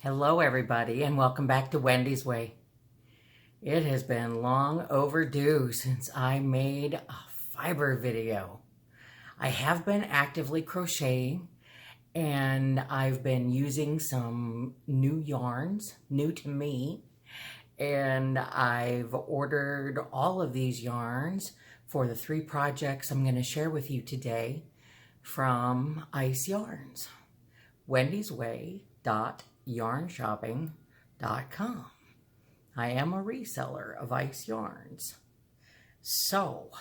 Hello everybody and welcome back to Wendy's Way. It has been long overdue since I made a fiber video. I have been actively crocheting and I've been using some new yarns, new to me, and I've ordered all of these yarns for the 3 projects I'm going to share with you today from Ice Yarns. Wendy'sWay.yarnshopping.com. I am a reseller of Ice Yarns. So,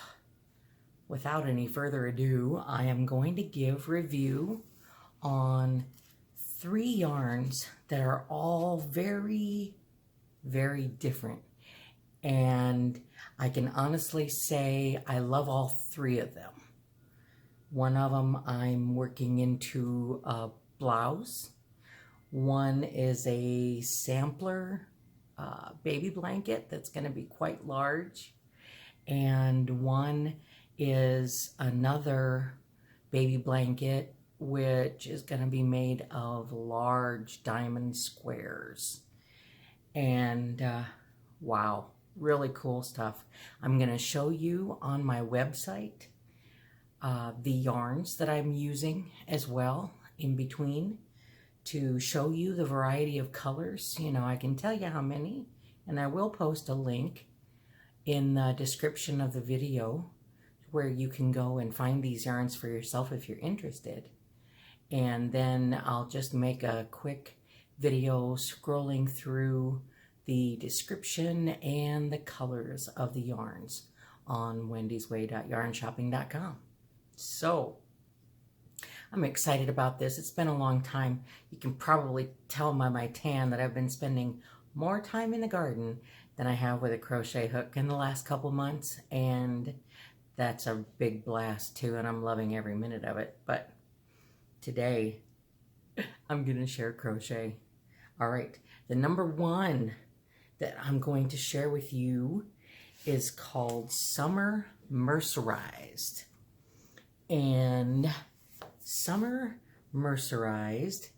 without any further ado, I am going to give review on 3 yarns that are all very, very different. And I can honestly say I love all 3 of them. One of them I'm working into a blouse. One is a sampler baby blanket that's going to be quite large, and one is another baby blanket which is going to be made of large diamond squares. And wow, really cool stuff. I'm going to show you on my website the yarns that I'm using as well in between to show you the variety of colors. You know, I can tell you how many, and I will post a link in the description of the video where you can go and find these yarns for yourself if you're interested. And then I'll just make a quick video scrolling through the description and the colors of the yarns on wendysway.yarnshopping.com. So, I'm excited about this. It's been a long time. You can probably tell by my tan that I've been spending more time in the garden than I have with a crochet hook in the last couple months, and that's a big blast too, and I'm loving every minute of it. But today, I'm going to share crochet. All right, the number 1 that I'm going to share with you is called Summer Mercerized. And Summer Mercerized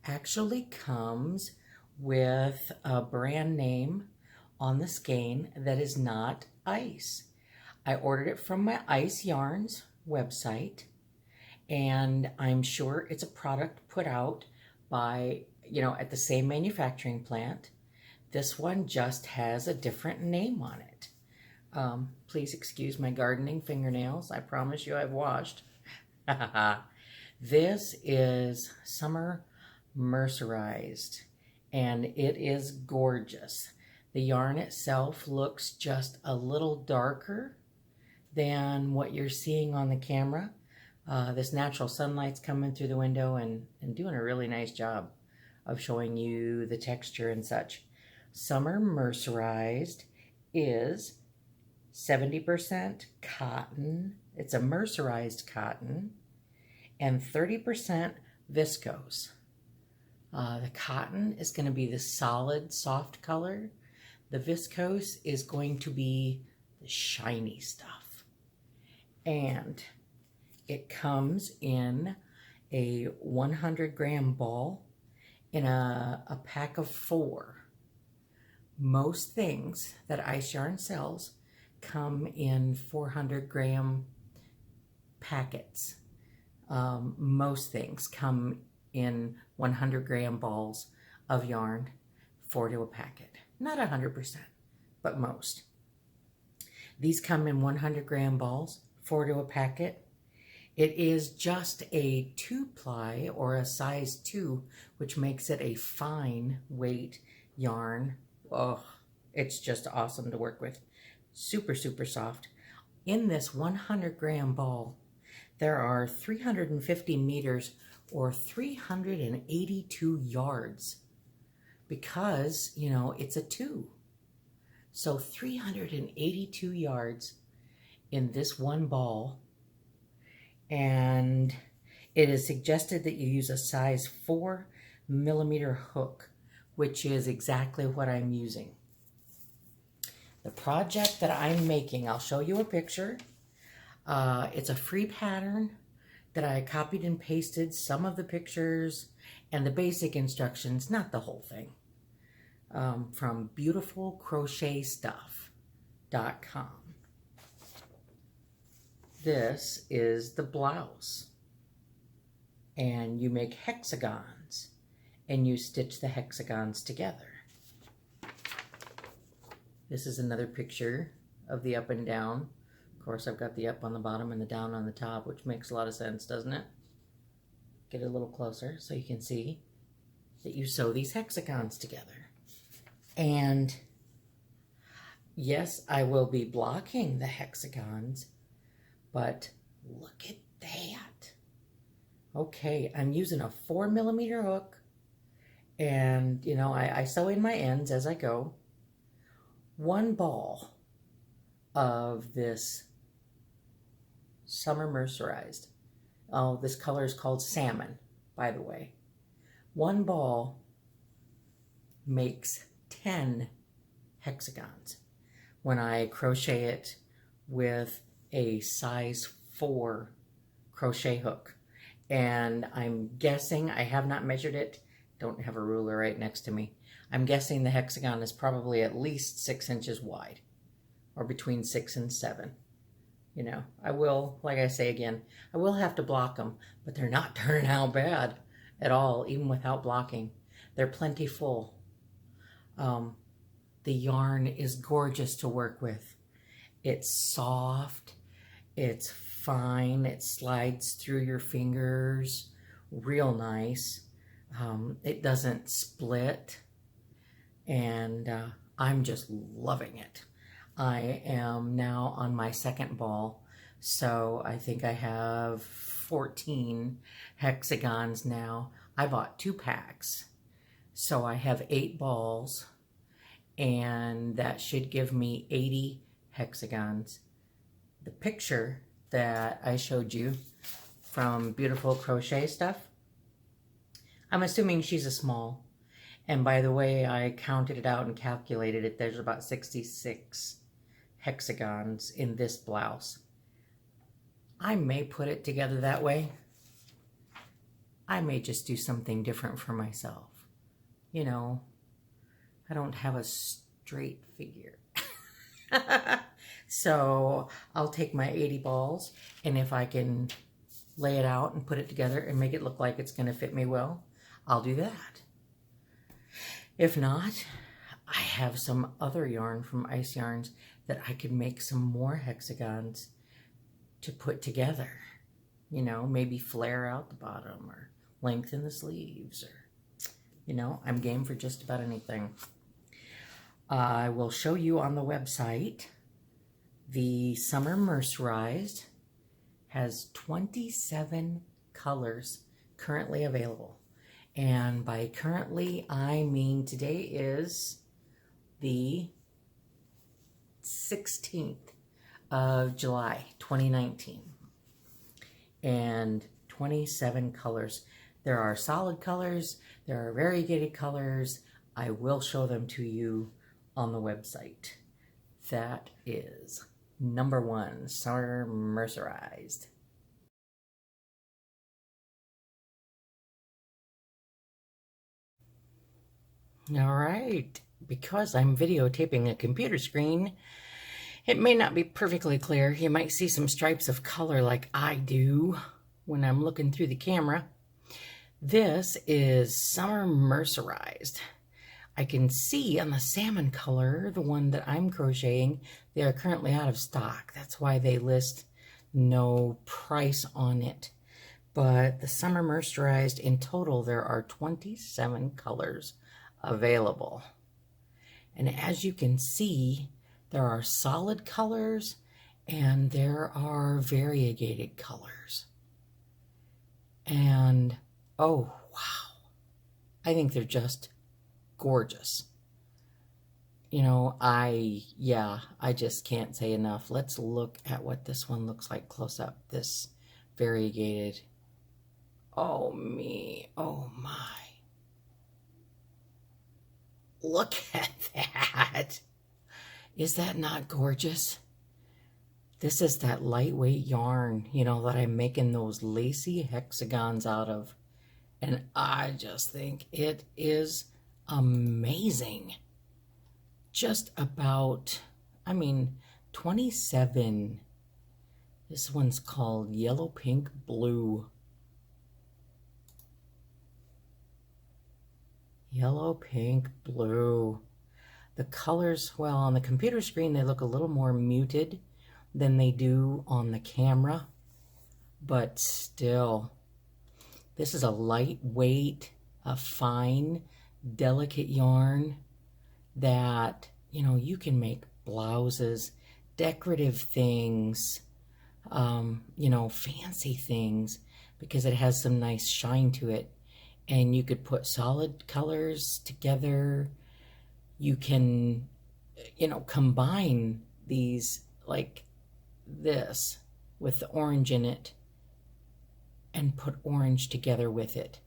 actually comes with a brand name on the skein that is not Ice. I ordered it from my Ice Yarns website, and I'm sure it's a product put out by, at the same manufacturing plant. This one just has a different name on it. Please excuse my gardening fingernails. I promise you I've washed. This is Summer Mercerized, and it is gorgeous. The yarn itself looks just a little darker than what you're seeing on the camera. This natural sunlight's coming through the window and doing a really nice job of showing you the texture and such. Summer Mercerized is 70% cotton. It's a mercerized cotton, and 30% viscose. The cotton is going to be the solid, soft color. The viscose is going to be the shiny stuff. And it comes in a 100-gram ball in a pack of 4. Most things that Ice Yarn sells come in 400-gram packets. Most things come in 100-gram balls of yarn, 4 to a packet. Not 100%, but most. These come in 100-gram balls, 4 to a packet. It is just a 2-ply or a size 2, which makes it a fine weight yarn. Oh, it's just awesome to work with. Super, super soft. In this 100-gram ball, there are 350 meters or 382 yards because, it's a 2. So 382 yards in this one ball, and it is suggested that you use a size 4mm hook, which is exactly what I'm using. The project that I'm making, I'll show you a picture. It's a free pattern that I copied and pasted some of the pictures and the basic instructions, not the whole thing, from beautifulcrochetstuff.com. This is the blouse, and you make hexagons, and you stitch the hexagons together. This is another picture of the up and down. Of course, I've got the up on the bottom and the down on the top, which makes a lot of sense, doesn't it? Get it a little closer so you can see that you sew these hexagons together. And yes, I will be blocking the hexagons, but look at that. Okay, I'm using a 4mm hook, and you know, I sew in my ends as I go. One ball of this summer mercerized. Oh, this color is called salmon, by the way. One ball makes 10 hexagons when I crochet it with a size 4 crochet hook. And I'm guessing, I have not measured it, don't have a ruler right next to me. I'm guessing the hexagon is probably at least 6 inches wide, or between 6 and 7. You know, I will, like I say again, I will have to block them, but they're not turning out bad at all, even without blocking. They're plenty full. The yarn is gorgeous to work with. It's soft, it's fine, it slides through your fingers, real nice. It doesn't split, and I'm just loving it. I am now on my second ball, so I think I have 14 hexagons now. I bought 2 packs, so I have 8 balls, and that should give me 80 hexagons. The picture that I showed you from Beautiful Crochet Stuff, I'm assuming she's a small, and by the way, I counted it out and calculated it. There's about 66 hexagons in this blouse. I may put it together that way. I may just do something different for myself. You know, I don't have a straight figure. So I'll take my 80 balls, and if I can lay it out and put it together and make it look like it's going to fit me well, I'll do that. If not, I have some other yarn from Ice Yarns that I could make some more hexagons to put together. You know, maybe flare out the bottom or lengthen the sleeves, or, you know, I'm game for just about anything. I will show you on the website. The Summer Mercerized has 27 colors currently available. And by currently, I mean today is the 16th of July, 2019. And 27 colors. There are solid colors, there are variegated colors. I will show them to you on the website. That is number 1, Summer Mercerized. All right, because I'm videotaping a computer screen, it may not be perfectly clear. You might see some stripes of color like I do when I'm looking through the camera. This is Summer Mercerized. I can see on the salmon color, the one that I'm crocheting, they are currently out of stock. That's why they list no price on it. But the Summer Mercerized, in total, there are 27 colors available. And as you can see, there are solid colors and there are variegated colors. And, oh, wow. I think they're just gorgeous. You know, I just can't say enough. Let's look at what this one looks like close up. This variegated. Oh me, oh my. Look at that. Is that not gorgeous? This is that lightweight yarn, you know, that I'm making those lacy hexagons out of. And I just think it is amazing. Just about, 27. This one's called Yellow, Pink, Blue. Yellow, pink, blue. The colors, well, on the computer screen, they look a little more muted than they do on the camera. But still, this is a lightweight, a fine, delicate yarn that, you can make blouses, decorative things, fancy things, because it has some nice shine to it. And you could put solid colors together. You can, combine these like this with the orange in it and put orange together with it.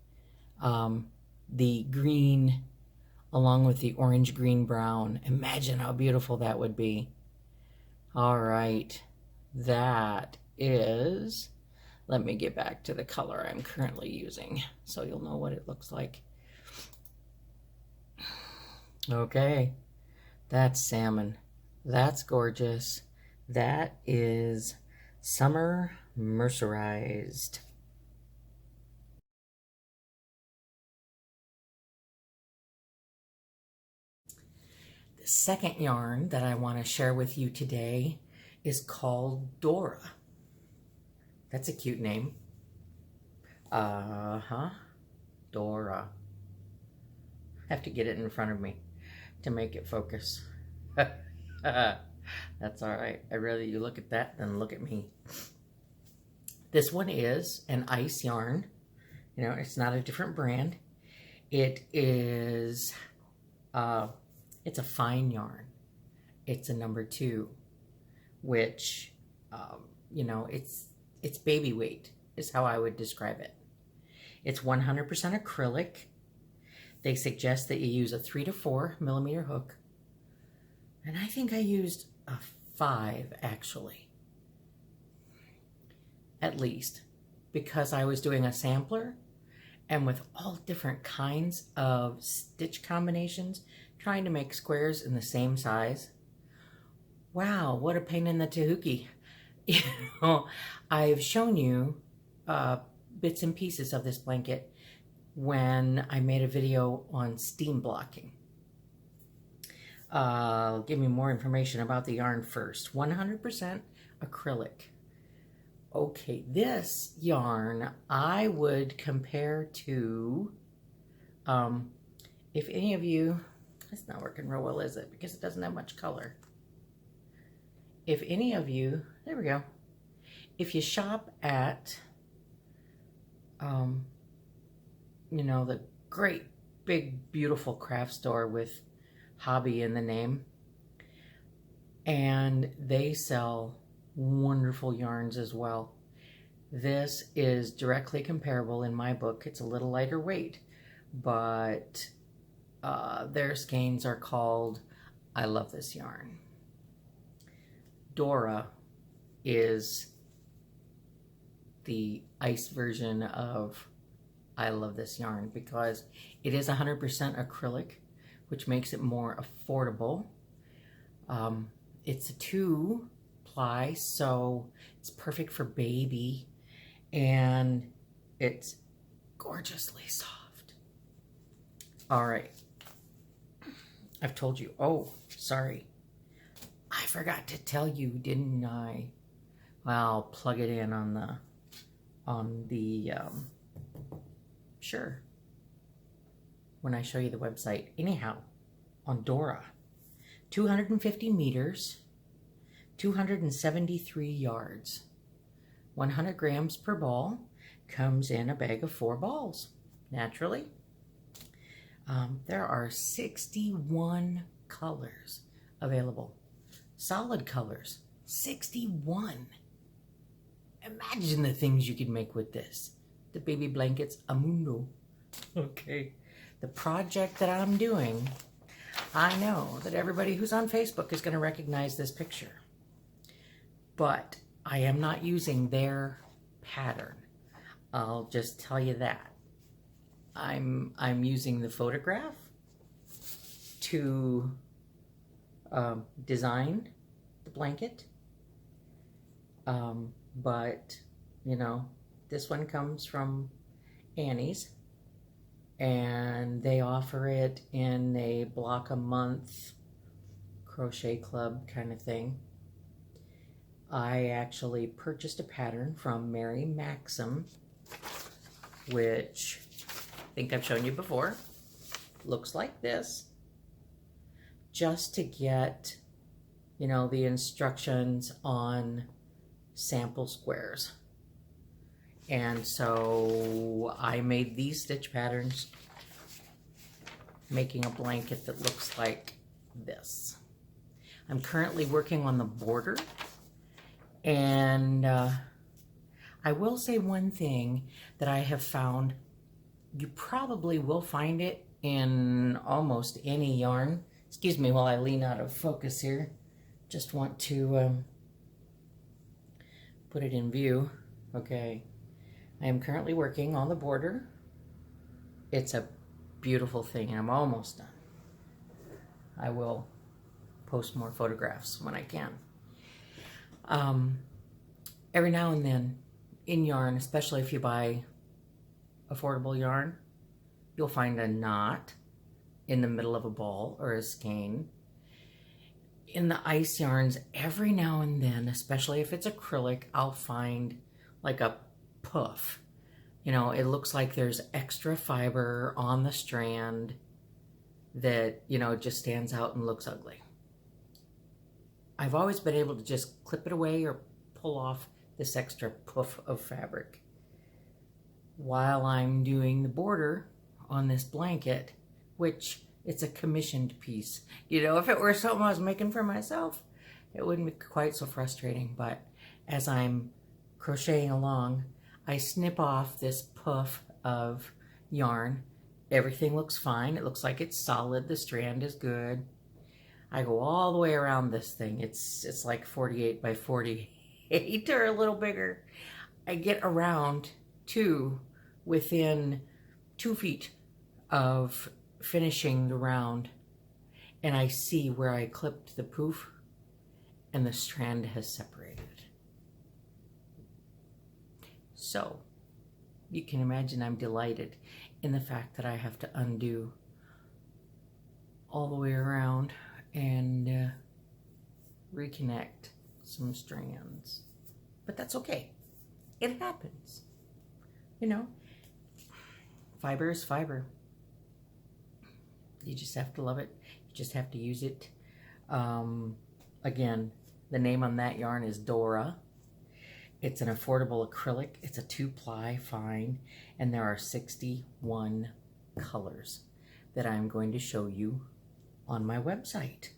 The green along with the orange, green, brown. Imagine how beautiful that would be. All right, that is, let me get back to the color I'm currently using so you'll know what it looks like. Okay, that's salmon. That's gorgeous. That is Summer Mercerized. The second yarn that I want to share with you today is called Dora. That's a cute name. Dora. I have to get it in front of me to make it focus. That's all right. I'd rather you look at that than look at me. This one is an ice yarn. It's not a different brand. It is, it's a fine yarn. It's a number 2, which, it's baby weight is how I would describe it. It's 100% acrylic. They suggest that you use a 3 to 4 millimeter hook. And I think I used a 5 actually. At least. Because I was doing a sampler and with all different kinds of stitch combinations, trying to make squares in the same size. Wow, what a pain in the tahuki. I've shown you bits and pieces of this blanket when I made a video on steam blocking. Give me more information about the yarn first. 100% acrylic. Okay, this yarn I would compare to, if any of you, it's not working real well, is it? Because it doesn't have much color. If any of you, there we go. If you shop at, the great, big, beautiful craft store with hobby in the name, and they sell wonderful yarns as well. This is directly comparable in my book. It's a little lighter weight, but their skeins are called I Love This Yarn. Dora is the ice version of I Love This Yarn because it is 100% acrylic, which makes it more affordable. It's a 2-ply, so it's perfect for baby, and it's gorgeously soft. All right, I've told you. Oh, sorry. I forgot to tell you, didn't I? Well, I'll plug it in on the sure, when I show you the website. Anyhow, on Dora, 250 meters, 273 yards, 100 grams per ball, comes in a bag of 4 balls, naturally. There are 61 colors available. Solid colors, 61. Imagine the things you could make with this. The baby blankets, amundo. Okay, the project that I'm doing, I know that everybody who's on Facebook is going to recognize this picture. But I am not using their pattern. I'll just tell you that. I'm using the photograph to design the blanket. But, you know, this one comes from Annie's, and they offer it in a block a month crochet club kind of thing. I actually purchased a pattern from Mary Maxim, which I think I've shown you before. Looks like this, just to get, you know, the instructions on sample squares. And so I made these stitch patterns, making a blanket that looks like this. I'm currently working on the border, and I will say one thing that I have found. You probably will find it in almost any yarn. Excuse me while I lean out of focus here. Just want to put it in view. Okay. I am currently working on the border. It's a beautiful thing, and I'm almost done. I will post more photographs when I can. Every now and then in yarn, especially if you buy affordable yarn, you'll find a knot in the middle of a ball or a skein. In the ice yarns, every now and then, especially if it's acrylic, I'll find like a puff. You know, it looks like there's extra fiber on the strand that, you know, just stands out and looks ugly. I've always been able to just clip it away or pull off this extra puff of fabric. While I'm doing the border on this blanket, which it's a commissioned piece. You know, if it were something I was making for myself, it wouldn't be quite so frustrating. But as I'm crocheting along, I snip off this puff of yarn. Everything looks fine. It looks like it's solid. The strand is good. I go all the way around this thing. It's like 48 by 48 or a little bigger. I get around to within 2 feet of finishing the round, and I see where I clipped the poof and the strand has separated. So you can imagine I'm delighted in the fact that I have to undo all the way around and reconnect some strands. But that's okay. It happens. You know, fiber is fiber. You just have to love it. You just have to use it. Again, the name on that yarn is Dora. It's an affordable acrylic. It's a 2-ply fine, and there are 61 colors that I'm going to show you on my website.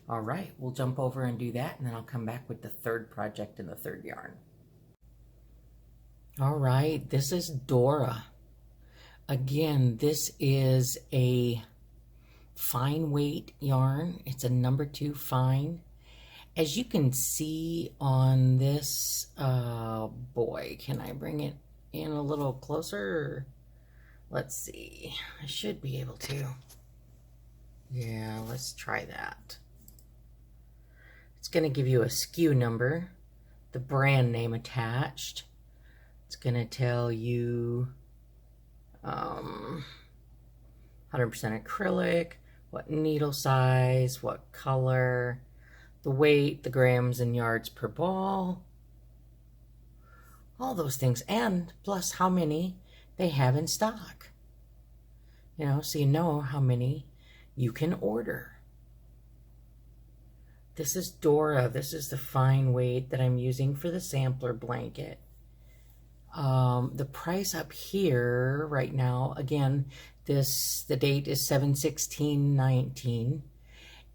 All right, we'll jump over and do that, and then I'll come back with the third project and the third yarn. All right, this is Dora. Again, this is a fine weight yarn. It's a number 2 fine. As you can see on this, boy, can I bring it in a little closer? Let's see. I should be able to. Yeah, let's try that. It's going to give you a SKU number, the brand name attached. It's going to tell you 100% acrylic, what needle size, what color, the weight, the grams and yards per ball, all those things, and plus how many they have in stock. You know, so you know how many you can order. This is Dora. This is the fine weight that I'm using for the sampler blanket. The price up here right now, again, the date is 7/16/19,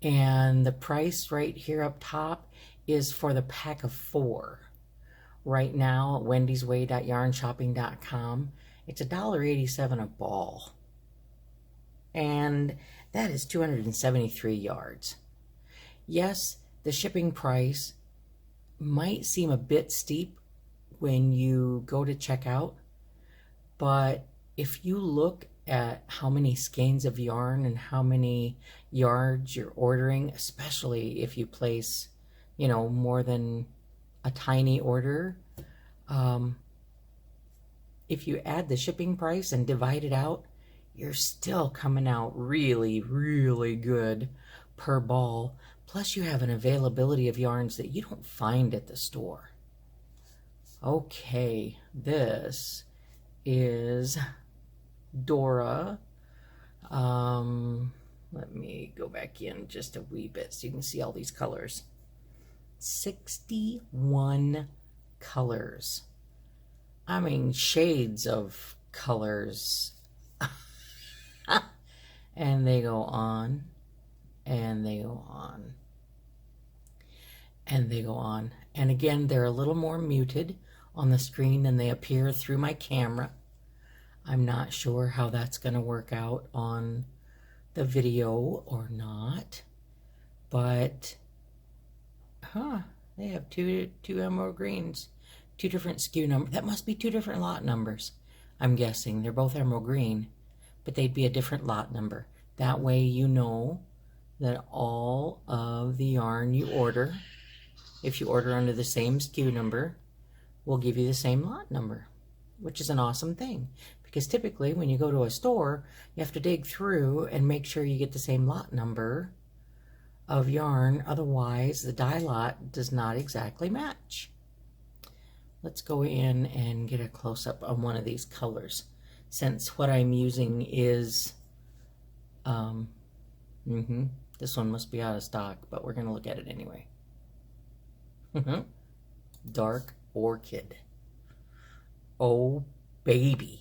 and the price right here up top is for the pack of 4. Right now at wendysway.yarnshopping.com, it's $1.87 a ball, and that is 273 yards. Yes, the shipping price might seem a bit steep when you go to checkout, but if you look at how many skeins of yarn and how many yards you're ordering, especially if you place, you know, more than a tiny order, if you add the shipping price and divide it out, you're still coming out really, really good per ball. Plus you have an availability of yarns that you don't find at the store. Okay, this is Dora. Let me go back in just a wee bit so you can see all these colors. 61 colors. I mean, shades of colors. And they go on, and they go on, and they go on. And again, they're a little more muted on the screen than they appear through my camera. I'm not sure how that's going to work out on the video or not, but they have two emerald greens, two different SKU numbers. That must be two different lot numbers. I'm guessing they're both emerald green, but they'd be a different lot number. That way you know that all of the yarn you order, if you order under the same SKU number, will give you the same lot number, which is an awesome thing. Because typically when you go to a store, you have to dig through and make sure you get the same lot number of yarn. Otherwise, the dye lot does not exactly match. Let's go in and get a close-up on one of these colors, since what I'm using is, this one must be out of stock, but we're going to look at it anyway. Dark Orchid. Oh, baby.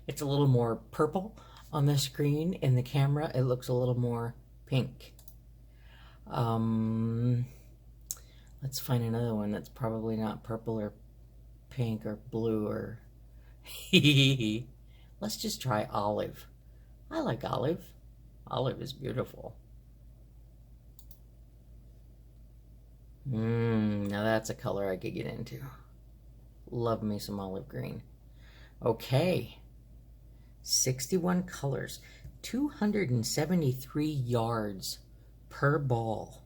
It's a little more purple on the screen. In the camera, it looks a little more pink. Let's find another one that's probably not purple or pink or blue or... Let's just try olive. I like olive. Olive is beautiful. Now that's a color I could get into. Love me some olive green. Okay. 61 colors. 273 yards per ball.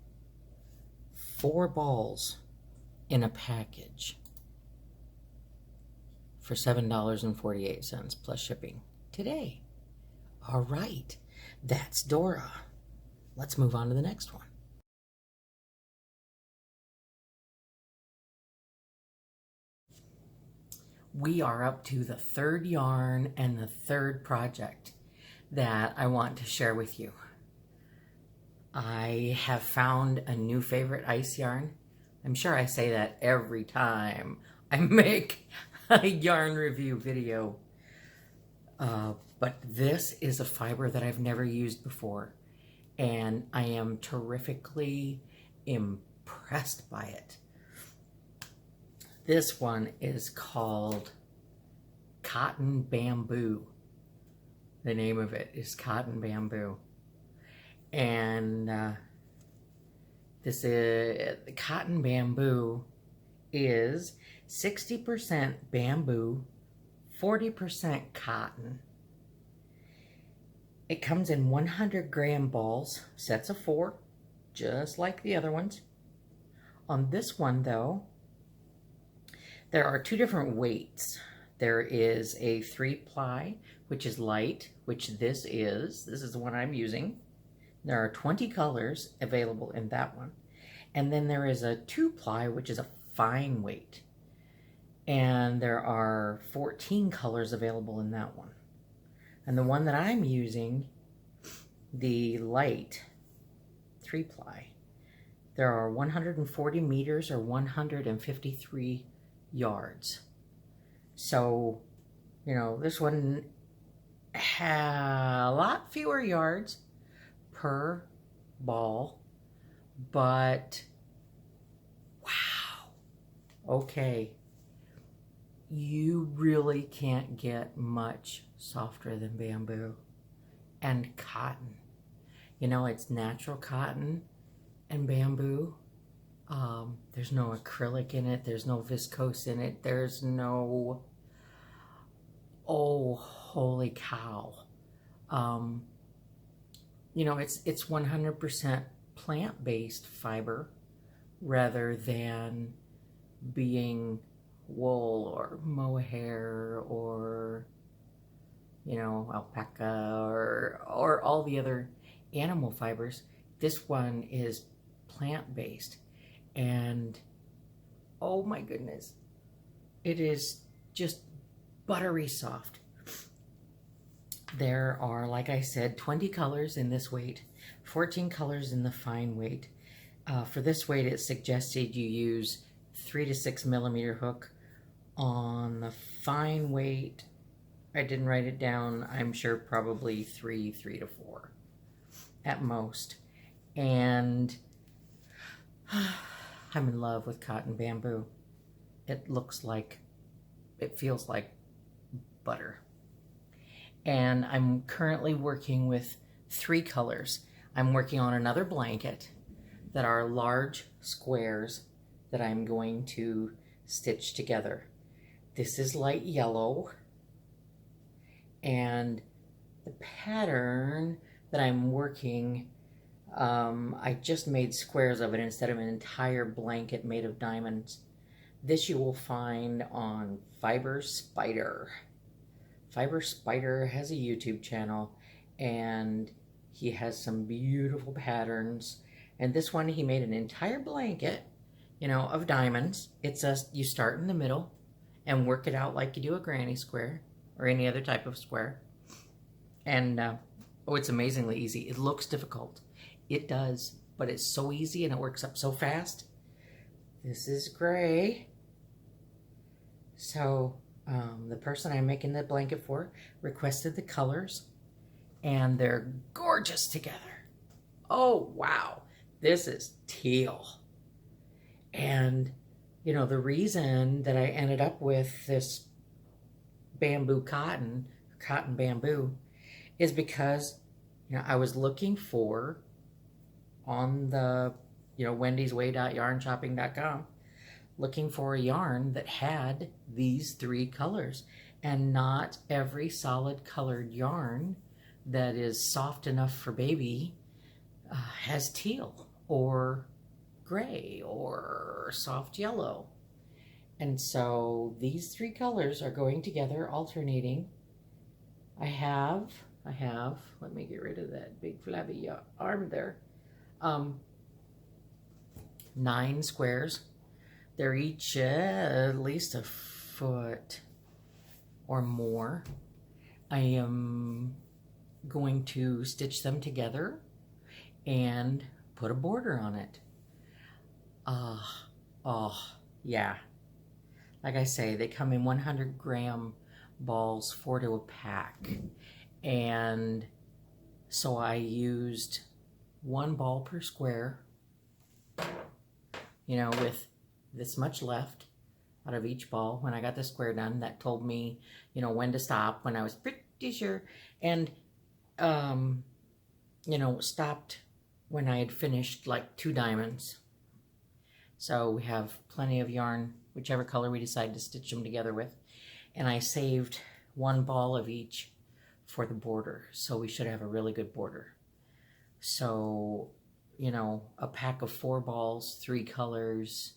4 balls in a package for $7.48 plus shipping today. All right. That's Dora. Let's move on to the next one. We are up to the third yarn and the third project that I want to share with you. I have found a new favorite ice yarn. I'm sure I say that every time I make a yarn review video. But this is a fiber that I've never used before, and I am terrifically impressed by it. This one is called Cotton Bamboo. The name of it is Cotton Bamboo. And this is Cotton Bamboo is 60% bamboo, 40% cotton. It comes in 100-gram balls, sets of 4, just like the other ones. On this one, though, there are 2 different weights. There is a 3-ply, which is light, which this is. This is the one I'm using. There are 20 colors available in that one. And then there is a 2-ply, which is a fine weight. And there are 14 colors available in that one. And the one that I'm using, the light 3-ply, there are 140 meters or 153 yards. So, you know, this one had a lot fewer yards per ball, but wow, okay, you really can't get much softer than bamboo and cotton. You know, it's natural cotton and bamboo. There's no acrylic in it, there's no viscose in it, there's no oh, holy cow. You know, it's 100% plant-based fiber rather than being wool or mohair or, you know, alpaca or all the other animal fibers. This one is plant-based, and oh my goodness, it is just buttery soft. There are, like I said, 20 colors in this weight, 14 colors in the fine weight. For this weight, it suggested you use 3 to 6 millimeter hook. On the fine weight, I didn't write it down, I'm sure probably 3 to 4 at most. And I'm in love with cotton bamboo. It feels like butter. And I'm currently working with 3 colors. I'm working on another blanket that are large squares that I'm going to stitch together. This is light yellow, and the pattern that I'm working, I just made squares of it instead of an entire blanket made of diamonds. This you will find on Fiber Spider. Fiber Spider has a YouTube channel, and he has some beautiful patterns. And this one, he made an entire blanket, you know, of diamonds. It's you start in the middle and work it out like you do a granny square or any other type of square. And oh, it's amazingly easy. It looks difficult. It does, but it's so easy and it works up so fast. This is gray. So the person I'm making the blanket for requested the colors, and they're gorgeous together. Oh, wow. This is teal. And, you know, the reason that I ended up with this bamboo cotton bamboo, is because, you know, I was looking for on the, you know, wendysway.yarnshopping.com, looking for a yarn that had these 3 colors. And not every solid colored yarn that is soft enough for baby has teal or gray or soft yellow. And so these 3 colors are going together, alternating. I have, let me get rid of that big flabby arm there. 9 squares. They're each at least a foot or more. I am going to stitch them together and put a border on it. Oh, yeah. Like I say, they come in 100-gram balls, 4 to a pack. And so I used 1 ball per square, you know, with this much left out of each ball. When I got the square done, that told me, you know, when to stop, when I was pretty sure. And, you know, stopped when I had finished like 2 diamonds. So we have plenty of yarn, whichever color we decide to stitch them together with. And I saved 1 ball of each for the border. So we should have a really good border. So, you know, a pack of 4 balls, 3 colors,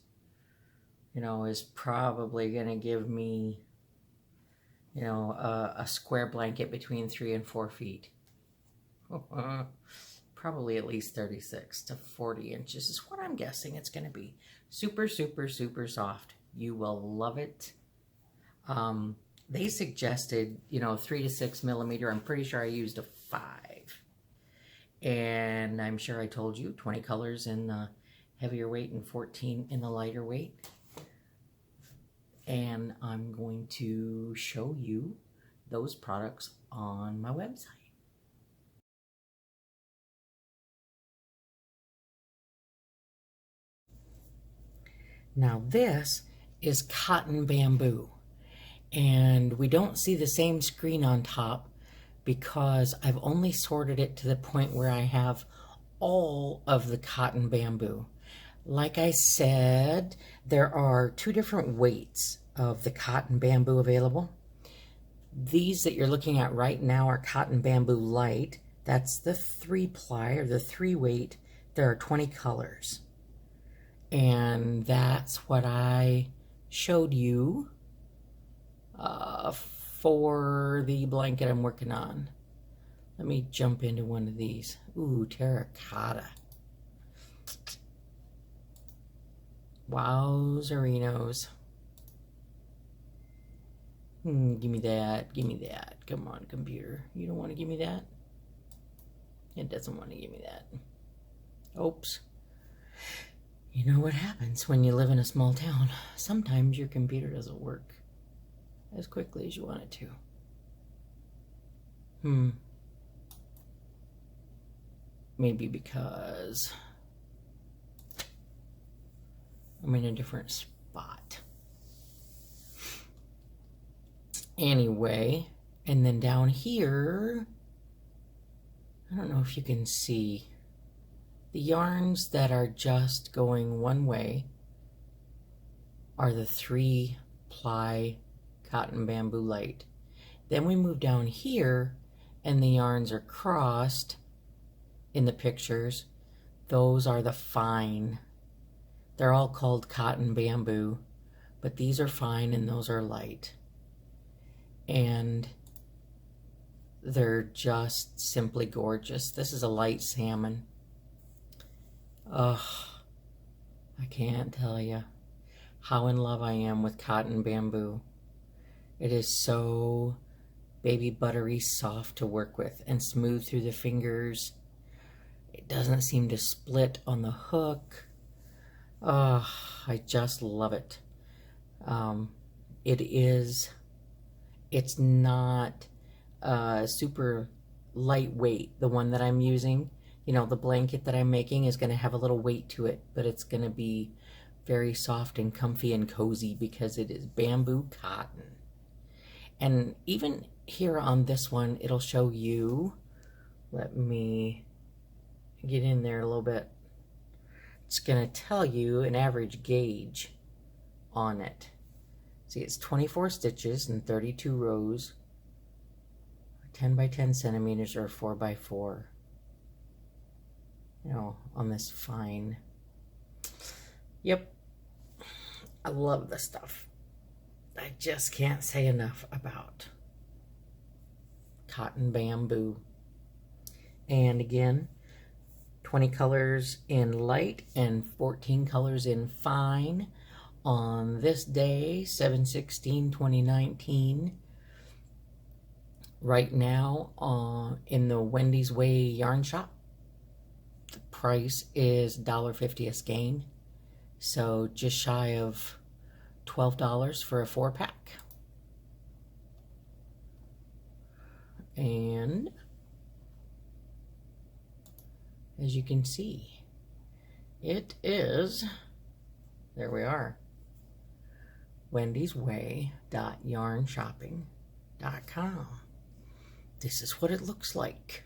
you know, is probably going to give me, you know, a square blanket between 3 and 4 feet. Probably at least 36 to 40 inches is what I'm guessing it's going to be. Super, super, super soft. You will love it. They suggested, you know, 3 to 6 millimeter. I'm pretty sure I used a 5. And I'm sure I told you 20 colors in the heavier weight and 14 in the lighter weight. And I'm going to show you those products on my website. Now this is cotton bamboo, and we don't see the same screen on top because I've only sorted it to the point where I have all of the cotton bamboo. Like I said, there are 2 different weights of the cotton bamboo available. These that you're looking at right now are Cotton Bamboo Light. That's the 3-ply or the 3-weight. There are 20 colors. And that's what I showed you for the blanket I'm working on. Let me jump into one of these. Ooh, terracotta. Wowzerinos. Give me that. Give me that. Come on, computer. You don't want to give me that? It doesn't want to give me that. Oops. You know what happens when you live in a small town? Sometimes your computer doesn't work as quickly as you want it to. Maybe because I'm in a different spot. Anyway, and then down here, I don't know if you can see, the yarns that are just going one way are the 3-ply Cotton Bamboo Light. Then we move down here and the yarns are crossed in the pictures. Those are the fine. They're all called Cotton Bamboo, but these are fine and those are light. And they're just simply gorgeous. This is a light salmon. Ugh, I can't tell you how in love I am with Cotton Bamboo. It is so baby buttery soft to work with and smooth through the fingers. It doesn't seem to split on the hook. Oh, I just love it. It's not super lightweight. The one that I'm using, you know, the blanket that I'm making is going to have a little weight to it, but it's going to be very soft and comfy and cozy because it is bamboo cotton. And even here on this one, it'll show you, let me get in there a little bit. It's going to tell you an average gauge on it. See, it's 24 stitches and 32 rows, 10 by 10 centimeters or 4 by 4. You know, on this fine. Yep, I love this stuff. I just can't say enough about Cotton Bamboo. And again, 20 colors in light and 14 colors in fine on this day, 7/16/2019. Right now in the Wendy's Way yarn shop, the price is $1.50 a skein, so just shy of $12 for a 4-pack. And as you can see, it is, there we are, wendysway.yarnshopping.com. This is what it looks like.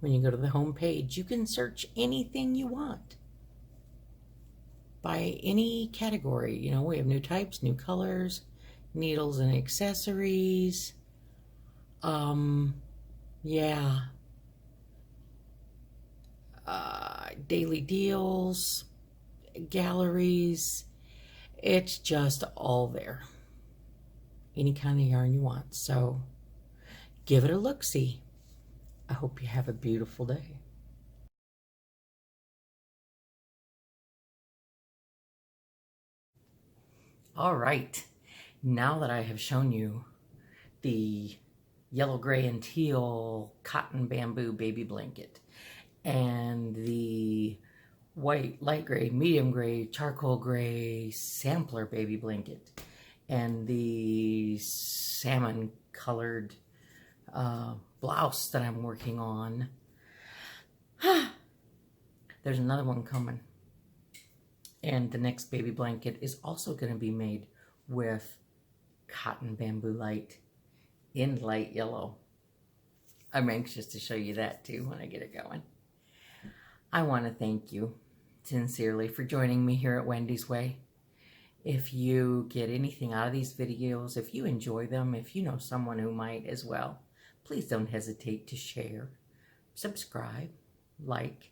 When you go to the home page, you can search anything you want by any category. You know, we have new types, new colors, needles and accessories. Daily deals, galleries. It's just all there. Any kind of yarn you want. So give it a look-see. I hope you have a beautiful day. All right, now that I have shown you the yellow, gray, and teal Cotton Bamboo baby blanket and the white, light gray, medium gray, charcoal gray sampler baby blanket and the salmon colored blouse that I'm working on, there's another one coming. And the next baby blanket is also going to be made with Cotton Bamboo Light in light yellow. I'm anxious to show you that too when I get it going. I want to thank you sincerely for joining me here at Wendy's Way. If you get anything out of these videos, if you enjoy them, if you know someone who might as well, please don't hesitate to share, subscribe, like.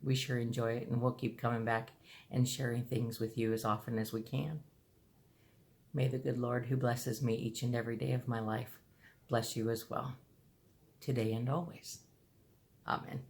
We sure enjoy it, and we'll keep coming back and sharing things with you as often as we can. May the good Lord, who blesses me each and every day of my life, bless you as well, today and always. Amen.